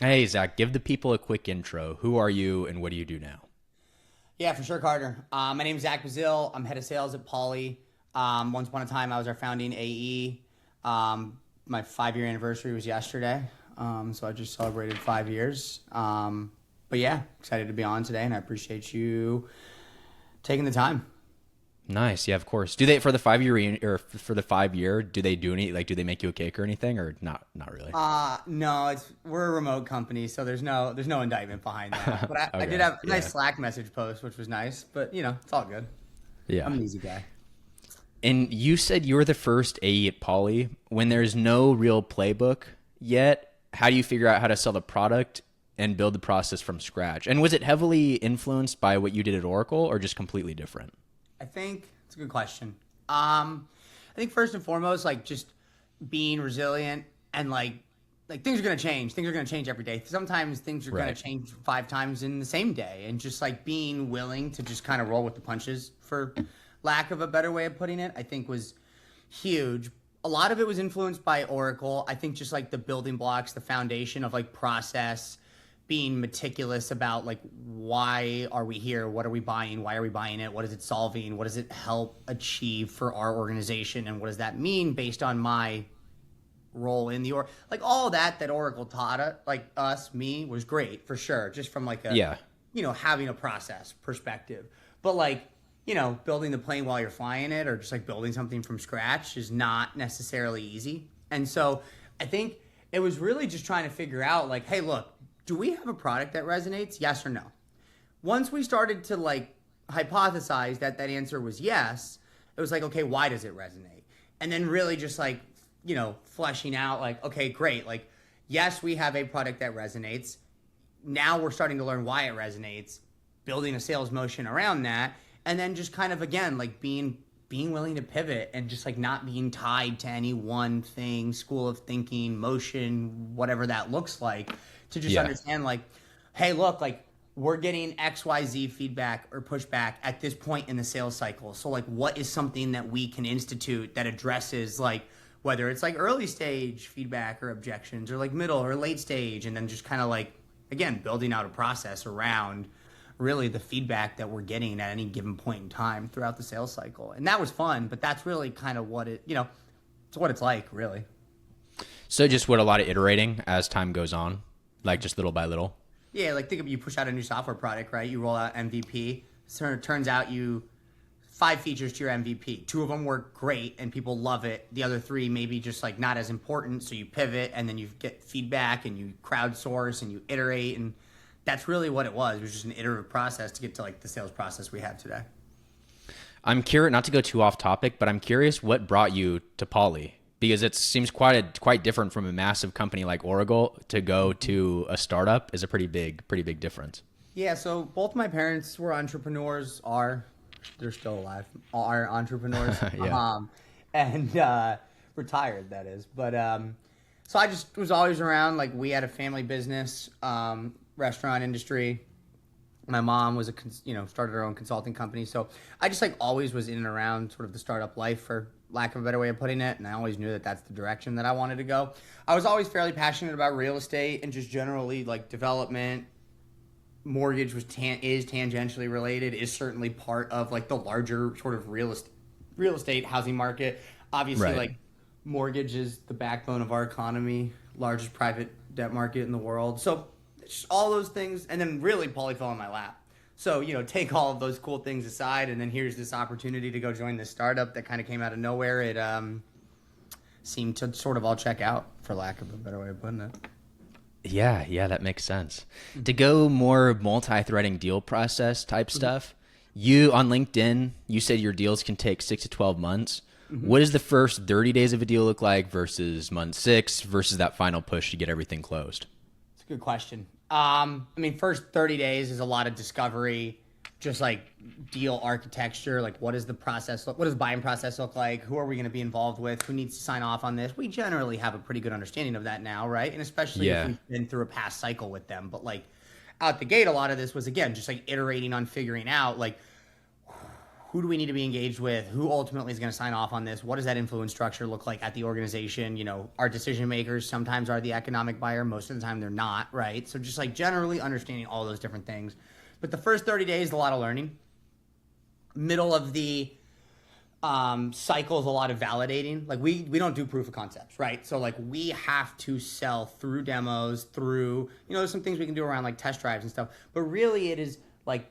Hey, Zach, give the people a quick intro. Who are you and what do you do now? Yeah, for sure, Carter. My name is Zac Basile. I'm head of sales at Poly. Once upon a time, I was our founding AE. My 5 year anniversary was yesterday, so I just celebrated 5 years. But yeah, excited to be on today, and I appreciate you taking the time. Nice. Yeah, of course. Do they for the 5 year or for the 5 year, do they do any like do they make you a cake or anything or not really? No, we're a remote company, so there's no indictment behind that. But I did Okay. have a nice Yeah. Slack message post, which was nice. But it's all good. Yeah. I'm an easy guy. And you said you were the first AE at Poly. When there's no real playbook yet, how do you figure out how to sell the product and build the process from scratch? And was it heavily influenced by what you did at Oracle or just completely different? I think it's a good question. I think first and foremost, like just being resilient and like things are gonna change. Things are gonna change every day. Sometimes things are gonna Right. change 5 times in the same day, and just like being willing to just kind of roll with the punches, for lack of a better way of putting it, I think was huge. A lot of it was influenced by Oracle. I think just like the building blocks, the foundation of like process, being meticulous about like why are we here, what are we buying, why are we buying it, what is it solving, what does it help achieve for our organization, and what does that mean based on my role in the like all that Oracle taught us, like us, me, was great for sure, just from like a Yeah. having a process perspective. But like building the plane while you're flying it, or just like building something from scratch, is not necessarily easy. And so I think it was really just trying to figure out like, hey, look, do we have a product that resonates? Yes or no? Once we started to like hypothesize that answer was yes, it was like, okay, why does it resonate? And then really just like, fleshing out like, okay, great. Like, yes, we have a product that resonates. Now we're starting to learn why it resonates, building a sales motion around that. And then just kind of, again, like being willing to pivot and just like not being tied to any one thing, school of thinking, motion, whatever that looks like, to just Yeah. understand like, hey, look, like we're getting XYZ feedback or pushback at this point in the sales cycle. So like what is something that we can institute that addresses like whether it's like early stage feedback or objections, or like middle or late stage, and then just kind of like, again, building out a process around really the feedback that we're getting at any given point in time throughout the sales cycle. And that was fun, but that's really kind of what it's what it's like, really. So just what a lot of iterating as time goes on, like just little by little. Yeah, like think of, you push out a new software product, right? You roll out MVP. So it turns out you 5 features to your MVP. 2 of them work great and people love it. The other 3 maybe just like not as important. So you pivot and then you get feedback and you crowdsource and you iterate, and that's really what it was. It was just an iterative process to get to like the sales process we have today. I'm curious, not to go too off topic, but I'm curious what brought you to Poly because it seems quite different from a massive company like Oracle to go to a startup is a pretty big difference. Yeah, so both my parents were entrepreneurs, they're still alive, are entrepreneurs, Yeah. and retired, that is. But so I just was always around. Like we had a family business, restaurant industry. My mom was started her own consulting company, so I just like always was in and around sort of the startup life, for lack of a better way of putting it, and I always knew that that's the direction that I wanted to go. I was always fairly passionate about real estate and just generally like development. Mortgage is tangentially related, is certainly part of like the larger sort of real estate housing market. Obviously, Right. like mortgage is the backbone of our economy, largest private debt market in the world. So it's just all those things, and then really Paulie fell in my lap. So take all of those cool things aside, and then here's this opportunity to go join this startup that kind of came out of nowhere. It seemed to sort of all check out, for lack of a better way of putting it. Yeah, yeah, that makes sense. To go more multi-threading deal process type stuff, you on LinkedIn, you said your deals can take 6 to 12 months. Mm-hmm. What does the first 30 days of a deal look like versus month 6 versus that final push to get everything closed? It's a good question. I mean, first 30 days is a lot of discovery, just like deal architecture, like what does the process look, what does the buying process look like? Who are we going to be involved with? Who needs to sign off on this? We generally have a pretty good understanding of that now, right? And especially if Yeah. we've been through a past cycle with them. But like out the gate, a lot of this was, again, just like iterating on figuring out like who do we need to be engaged with? Who ultimately is going to sign off on this? What does that influence structure look like at the organization? You know, our decision makers sometimes are the economic buyer. Most of the time they're not, right? So just like generally understanding all those different things. But the first 30 days, a lot of learning. Middle of the cycle is a lot of validating. Like we don't do proof of concepts, right? So like we have to sell through demos, through, you know, there's some things we can do around like test drives and stuff. But really it is like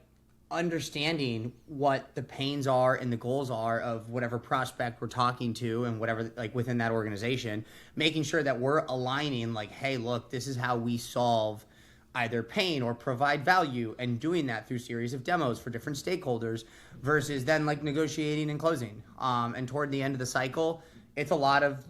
understanding what the pains are and the goals are of whatever prospect we're talking to and whatever like within that organization, making sure that we're aligning like, hey, look, this is how we solve either pain or provide value, and doing that through series of demos for different stakeholders versus then like negotiating and closing. And toward the end of the cycle, it's a lot of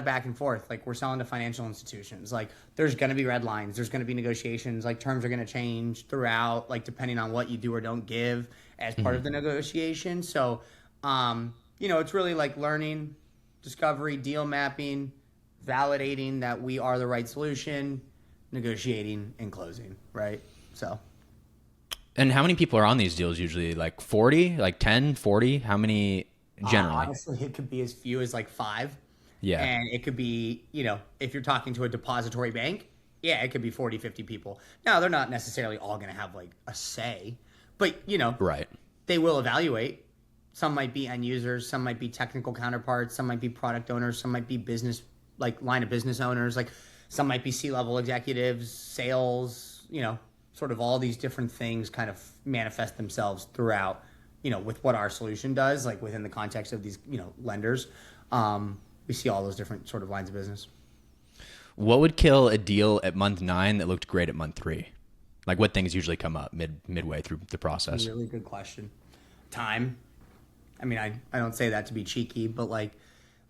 back and forth. Like we're selling to financial institutions. Like there's going to be red lines. There's going to be negotiations. Like terms are going to change throughout, like depending on what you do or don't give as part of the negotiation. So, you know, it's really like learning, discovery, deal mapping, validating that we are the right solution, negotiating and closing, right? So. And how many people are on these deals usually? Like 40, like 10, 40? How many generally? Honestly, it could be as few as like 5. Yeah. And it could be, you know, if you're talking to a depository bank, yeah, it could be 40, 50 people. Now, they're not necessarily all going to have like a say, but, you know, Right. they will evaluate. Some might be end users, some might be technical counterparts, some might be product owners, some might be business, like line of business owners, like some might be C-level executives, sales, you know, sort of all these different things kind of manifest themselves throughout, you know, with what our solution does, like within the context of these, you know, lenders. We see all those different sort of lines of business. What would kill a deal at month 9 that looked great at month 3? Like what things usually come up midway through the process? Really good question. Time. I mean, I don't say that to be cheeky, but like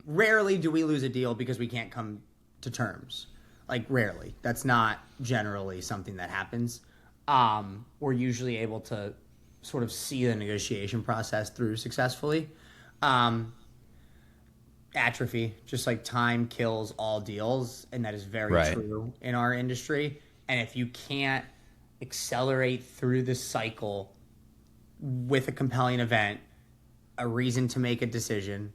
rarely do we lose a deal because we can't come to terms. Like rarely. That's not generally something that happens. We're usually able to sort of see the negotiation process through successfully. Atrophy, just like time kills all deals, and that is very true in our industry. And if you can't accelerate through the cycle with a compelling event, a reason to make a decision,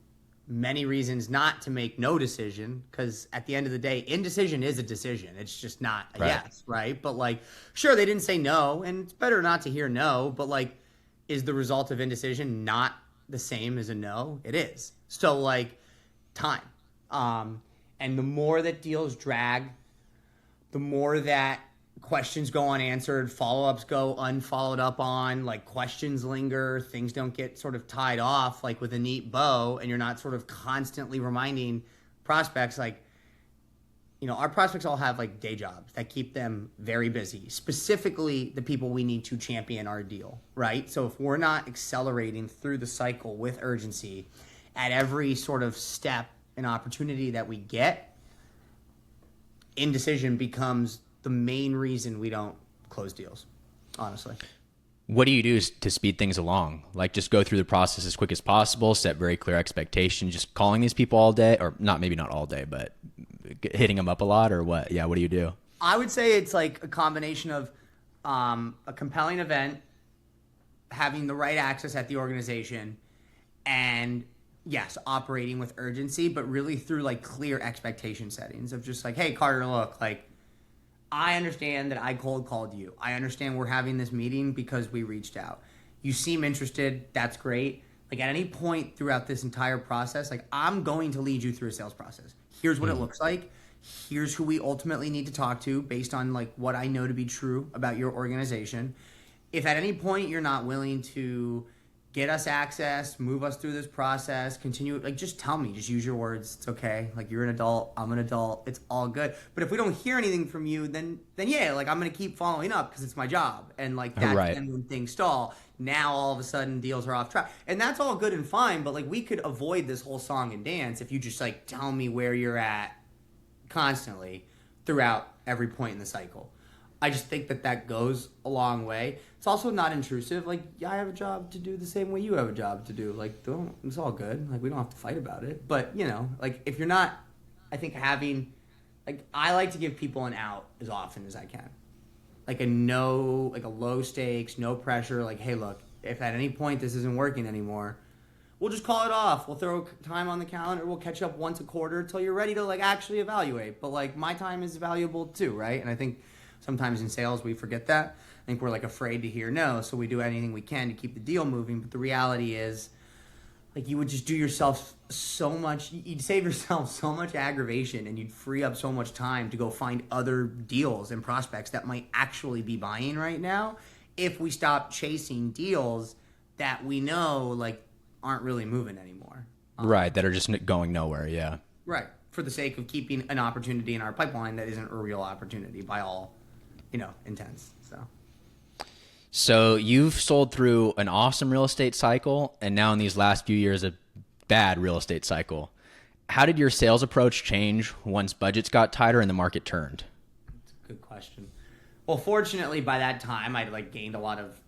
many reasons not to make no decision, because at the end of the day, indecision is a decision. It's just not a yes, right? But like, sure, they didn't say no, and it's better not to hear no, but like, is the result of indecision not the same as a no? It is. So like, time. And the more that deals drag, the more that questions go unanswered, follow-ups go unfollowed up on, like questions linger, things don't get sort of tied off like with a neat bow, and you're not sort of constantly reminding prospects, like, you know, our prospects all have like day jobs that keep them very busy, specifically the people we need to champion our deal, right? So if we're not accelerating through the cycle with urgency at every sort of step and opportunity that we get, indecision becomes the main reason we don't close deals, honestly. What do you do to speed things along? Like just go through the process as quick as possible, set very clear expectations, just calling these people all day, or not, maybe not all day, but hitting them up a lot, or what? Yeah, what do you do? I would say it's like a combination of a compelling event, having the right access at the organization, and yes, operating with urgency, but really through like clear expectation settings of just like, hey, Carter, look, like, I understand that I cold called you. I understand we're having this meeting because we reached out. You seem interested. That's great. Like at any point throughout this entire process, like I'm going to lead you through a sales process. Here's what it looks like. Here's who we ultimately need to talk to based on like what I know to be true about your organization. If at any point you're not willing to get us access, move us through this process, continue, like just tell me, just use your words. It's okay. Like you're an adult, I'm an adult. It's all good. But if we don't hear anything from you, then yeah, like I'm going to keep following up because it's my job. And like that's then when things stall. Now all of a sudden deals are off track. And that's all good and fine, but like we could avoid this whole song and dance if you just like tell me where you're at constantly throughout every point in the cycle. I just think that goes a long way. It's also not intrusive. Like, yeah, I have a job to do the same way you have a job to do. Like, it's all good. Like, we don't have to fight about it. But, you know, like, if you're not, I think having, like, I like to give people an out as often as I can. Like a low stakes, no pressure. Like, hey, look, if at any point this isn't working anymore, we'll just call it off. We'll throw time on the calendar. We'll catch up once a quarter until you're ready to like actually evaluate. But like my time is valuable too, right? And I think sometimes in sales we forget that. I think we're like afraid to hear no, so we do anything we can to keep the deal moving. But the reality is, like, you would just do yourself so much, you'd save yourself so much aggravation, and you'd free up so much time to go find other deals and prospects that might actually be buying right now if we stop chasing deals that we know like aren't really moving anymore. Right, that are just going nowhere, yeah. Right, for the sake of keeping an opportunity in our pipeline that isn't a real opportunity by all, intents. So you've sold through an awesome real estate cycle, and now in these last few years, a bad real estate cycle. How did your sales approach change once budgets got tighter and the market turned? That's a good question. Well, fortunately, by that time, I'd like gained a lot of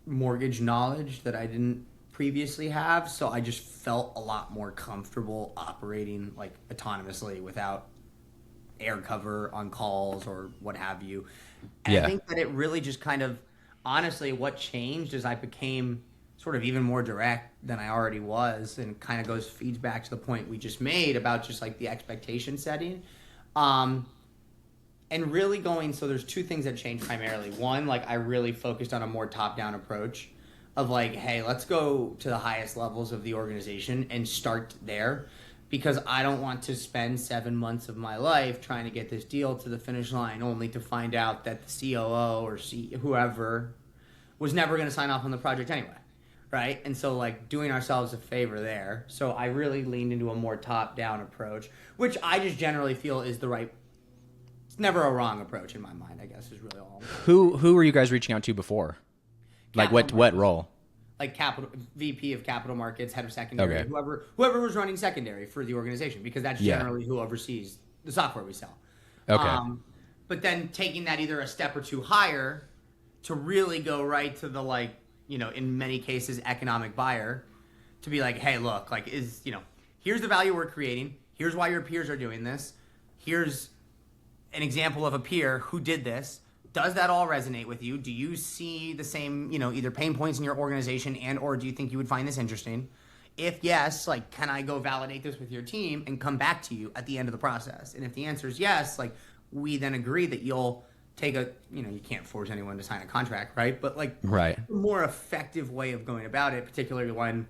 mortgage knowledge that I didn't previously have, so I just felt a lot more comfortable operating like autonomously without air cover on calls or what have you. And I think that it really just kind of, honestly, what changed is I became sort of even more direct than I already was, and kind of feeds back to the point we just made about just like the expectation setting. And really so there's two things that changed primarily. One, like I really focused on a more top-down approach of like, hey, let's go to the highest levels of the organization and start there, because I don't want to spend 7 months of my life trying to get this deal to the finish line only to find out that the COO or whoever was never going to sign off on the project anyway, right? And so like doing ourselves a favor there. So I really leaned into a more top-down approach, which I just generally feel is the right, it's never a wrong approach in my mind, I guess is really all. Who were you guys reaching out to before? Like what role? Like VP of capital markets, head of secondary, whoever was running secondary for the organization, because that's generally who oversees the software we sell. Okay. But then taking that either a step or two higher to really go right to the like, in many cases, economic buyer, to be like, hey, look, like here's the value we're creating. Here's why your peers are doing this. Here's an example of a peer who did this. Does that all resonate with you? Do you see the same, either pain points in your organization or do you think you would find this interesting? If yes, like, can I go validate this with your team and come back to you at the end of the process? And if the answer is yes, like, we then agree that you'll take you can't force anyone to sign a contract, right? But like, right, a more effective way of going about it, particularly when,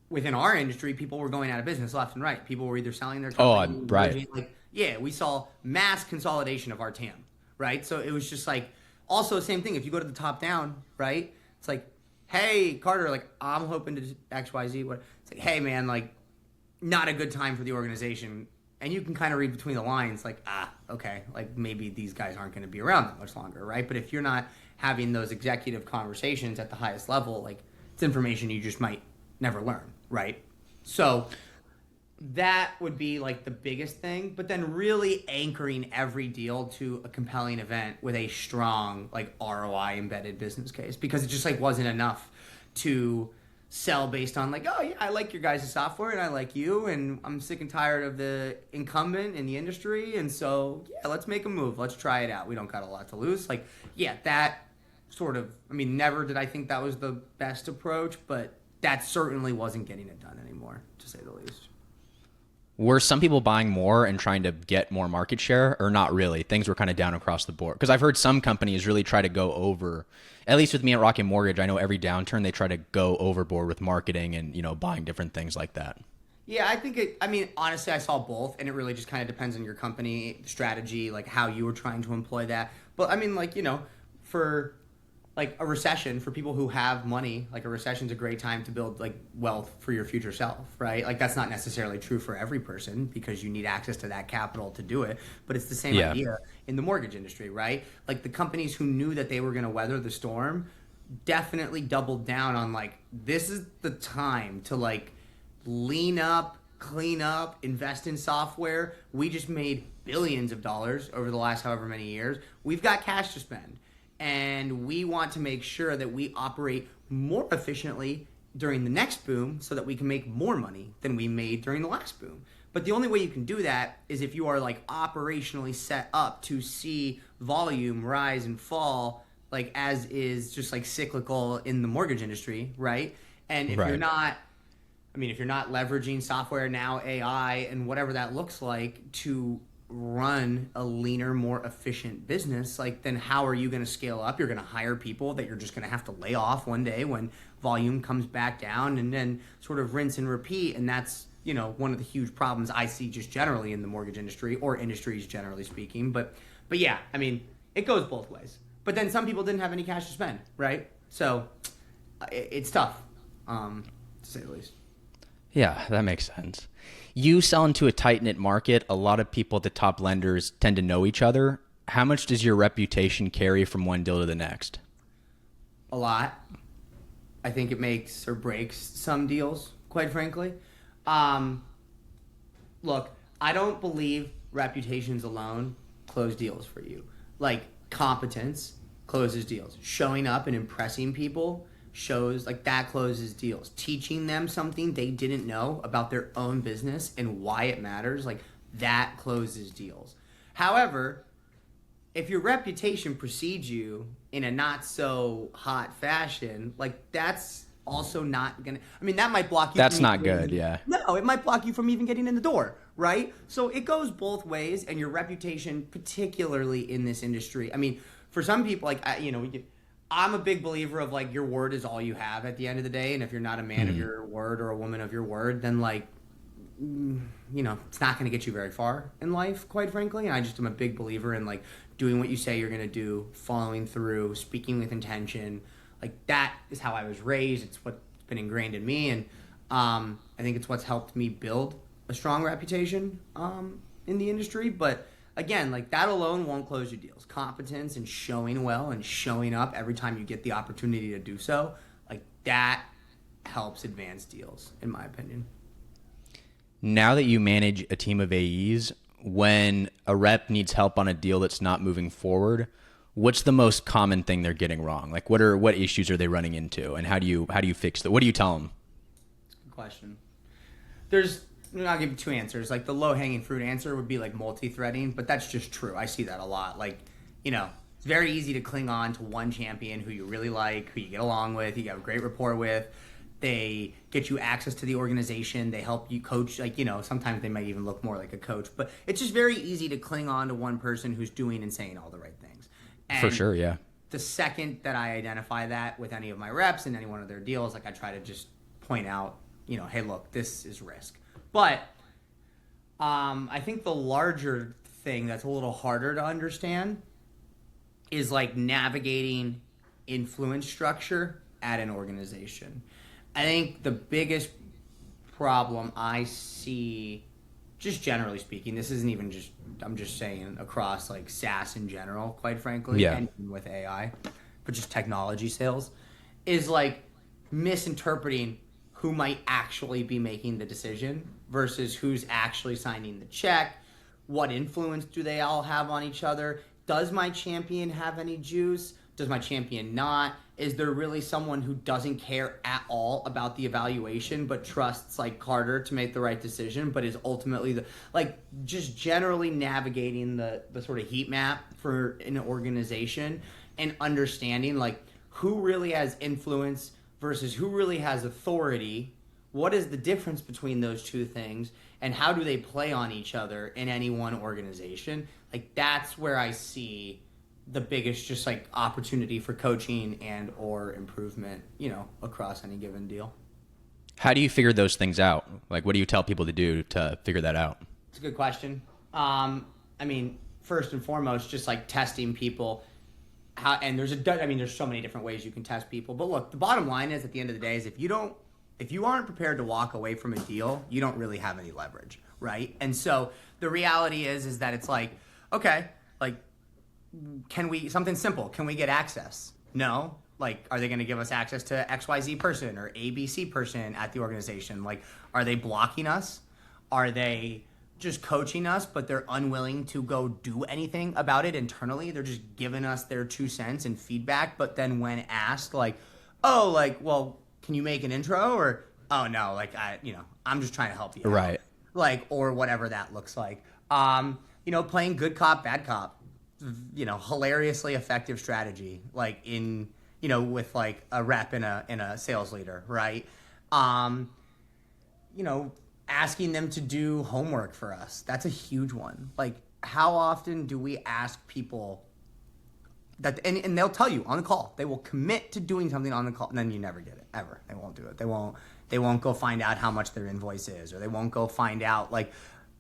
within our industry, people were going out of business left and right. People were either selling their company. Oh, right. We saw mass consolidation of our TAM, right? So it was just like, also same thing. If you go to the top down, right? It's like, hey, Carter, like, I'm hoping to X, Y, Z. It's like, hey, man, like, not a good time for the organization. And you can kind of read between the lines, like, okay, like maybe these guys aren't going to be around that much longer, right? But if you're not having those executive conversations at the highest level, like, it's information you just might never learn, right? So that would be like the biggest thing, but then really anchoring every deal to a compelling event with a strong like ROI embedded business case, because it just like wasn't enough to sell based on like, oh yeah, I like your guys' software and I like you and I'm sick and tired of the incumbent in the industry, and so yeah, let's make a move, let's try it out, we don't got a lot to lose. Like, yeah, that sort of, never did I think that was the best approach, but that certainly wasn't getting it done anymore, to say the least. Were some people buying more and trying to get more market share, or not really? Things were kind of down across the board. Because I've heard some companies really try to go over, at least with me at Rocket Mortgage, I know every downturn they try to go overboard with marketing and, buying different things like that. Yeah, I think honestly, I saw both, and it really just kind of depends on your company strategy, like how you were trying to employ that. But for like a recession, for people who have money, like a recession's a great time to build like wealth for your future self, right? Like that's not necessarily true for every person because you need access to that capital to do it. But it's the same idea in the mortgage industry, right? Like the companies who knew that they were going to weather the storm definitely doubled down on like, this is the time to like lean up, clean up, invest in software. We just made billions of dollars over the last however many years. We've got cash to spend. And we want to make sure that we operate more efficiently during the next boom so that we can make more money than we made during the last boom. But the only way you can do that is if you are like operationally set up to see volume rise and fall like as is just like cyclical in the mortgage industry, right? And if you're Right. not, I mean, if you're not leveraging software now, AI, and whatever that looks like to run a leaner, more efficient business, like then how are you going to scale up? You're going to hire people that you're just going to have to lay off one day when volume comes back down, and then sort of rinse and repeat. And that's, one of the huge problems I see just generally in the mortgage industry, or industries generally speaking. But yeah, I mean, it goes both ways. But then some people didn't have any cash to spend, right? So it's tough, to say the least. Yeah, that makes sense. You sell into a tight-knit market. A lot of people at the top lenders tend to know each other. How much does your reputation carry from one deal to the next? A lot. I think it makes or breaks some deals, quite frankly. Look, I don't believe reputations alone close deals for you. Like, competence closes deals. Showing up and impressing people shows, like, that closes deals. Teaching them something they didn't know about their own business and why it matters, like, that closes deals. However, if your reputation precedes you in a not so hot fashion, like, that's also not gonna, I mean, that might block you. That's from not even good, yeah. No, it might block you from even getting in the door, right? So it goes both ways, and your reputation, particularly in this industry. I mean, for some people, like, I'm a big believer of, like, your word is all you have at the end of the day, and if you're not a man of your word or a woman of your word, then, like, it's not going to get you very far in life, quite frankly. And I just am a big believer in, like, doing what you say you're going to do, following through, speaking with intention. Like, that is how I was raised. It's what's been ingrained in me, and I think it's what's helped me build a strong reputation in the industry. But again, like, that alone won't close your deals. Competence and showing well and showing up every time you get the opportunity to do so, like, that helps advance deals, in my opinion. Now that you manage a team of AEs, when a rep needs help on a deal that's not moving forward, what's the most common thing they're getting wrong? Like, what issues are they running into, and how do you fix that? What do you tell them? Good question. I'll give you two answers. Like, the low-hanging fruit answer would be, like, multi-threading, but that's just true. I see that a lot. Like, it's very easy to cling on to one champion who you really like, who you get along with, you have a great rapport with. They get you access to the organization. They help you coach. Like, sometimes they might even look more like a coach. But it's just very easy to cling on to one person who's doing and saying all the right things. And For sure, yeah. the second that I identify that with any of my reps in any one of their deals, like, I try to just point out, hey, look, this is risk. But I think the larger thing that's a little harder to understand is, like, navigating influence structure at an organization. I think the biggest problem I see, just generally speaking, this isn't even just, I'm just saying across, like, SaaS in general, quite frankly, Yeah. and even with AI, but just technology sales, is, like, misinterpreting who might actually be making the decision versus who's actually signing the check. What influence do they all have on each other? Does my champion have any juice? Does my champion not? Is there really someone who doesn't care at all about the evaluation but trusts, like, Carter to make the right decision, but is ultimately just generally navigating the sort of heat map for an organization and understanding, like, who really has influence versus who really has authority? What is the difference between those two things, and how do they play on each other in any one organization? Like, that's where I see the biggest just, like, opportunity for coaching and or improvement, across any given deal. How do you figure those things out? Like, what do you tell people to do to figure that out? It's a good question. I mean, first and foremost, just, like, testing people. There's so many different ways you can test people. But look, the bottom line is, at the end of the day, is if you aren't prepared to walk away from a deal, you don't really have any leverage, right? And so the reality is that it's like, okay, like, something simple, can we get access? No. Like, are they going to give us access to XYZ person or ABC person at the organization? Like, are they blocking us? Are they just coaching us, but they're unwilling to go do anything about it internally? They're just giving us their 2 cents and feedback, but then when asked, like, oh, like, well, can you make an intro? Or, oh, no, like, I'm just trying to help you out. Right. Like, or whatever that looks like. Playing good cop, bad cop. hilariously effective strategy, like in, with like a rep and a sales leader, right? Um, you know, Asking them to do homework for us. That's a huge one. Like, how often do we ask people that, and they'll tell you on the call, they will commit to doing something on the call, and then you never get it, ever. They won't do it. They won't go find out how much their invoice is, or they won't go find out, like,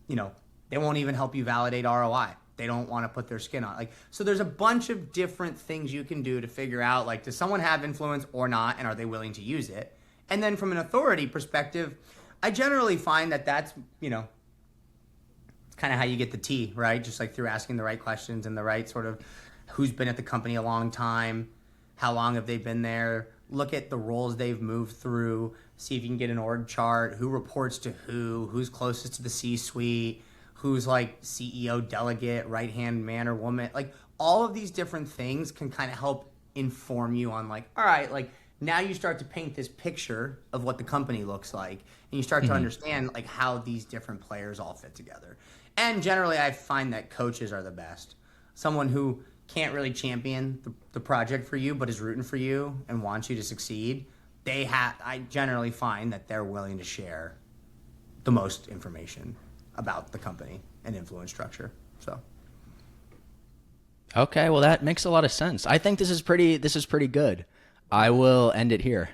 they won't even help you validate ROI. They don't want to put their skin on. Like, so there's a bunch of different things you can do to figure out, like, does someone have influence or not, and are they willing to use it? And then from an authority perspective, I generally find that that's, it's kind of how you get the tea, right? Just like through asking the right questions and the right sort of who's been at the company a long time, how long have they been there, look at the roles they've moved through, see if you can get an org chart, who reports to who's closest to the C-suite, who's like CEO delegate, right-hand man or woman. Like, all of these different things can kind of help inform you on, like, all right, like, now you start to paint this picture of what the company looks like, and you start to understand, like, how these different players all fit together. And generally, I find that coaches are the best. Someone who can't really champion the project for you, but is rooting for you and wants you to succeed, I generally find that they're willing to share the most information about the company and influence structure. So. Okay, well, that makes a lot of sense. I think this is pretty good. I will end it here.